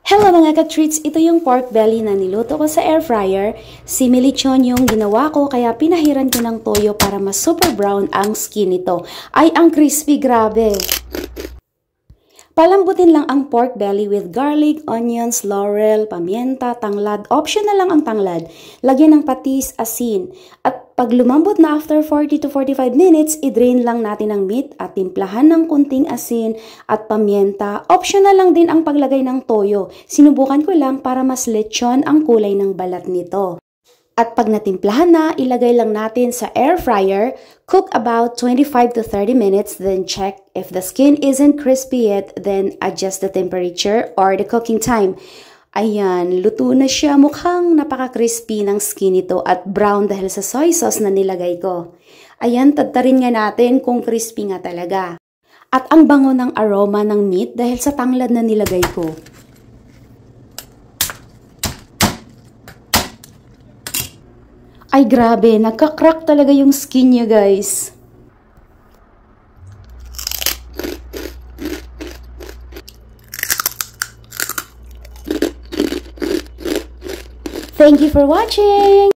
Hello mga ka-treats! Ito yung pork belly na niluto ko sa air fryer. Simili-chon yung ginawa ko kaya pinahiran ko ng toyo para mas super brown ang skin nito. Ay, ang crispy, grabe! Palambutin lang ang pork belly with garlic, onions, laurel, pamienta, tanglad. Optional lang ang tanglad. Lagyan ng patis, asin. At pag lumambot na after 40 to 45 minutes, i-drain lang natin ang meat at timplahan ng kunting asin at pamienta. Optional lang din ang paglagay ng toyo. Sinubukan ko lang para mas lechon ang kulay ng balat nito. At pag natimplahan na, ilagay lang natin sa air fryer, cook about 25 to 30 minutes, then check if the skin isn't crispy yet, then adjust the temperature or the cooking time. Ayan, luto na siya. Mukhang napaka-crispy ng skin nito at brown dahil sa soy sauce na nilagay ko. Ayan, tadtarin nga natin kung crispy nga talaga. At ang bango ng aroma ng meat dahil sa tanglad na nilagay ko. Ay grabe, nagka-crack talaga yung skin niya guys. Thank you for watching!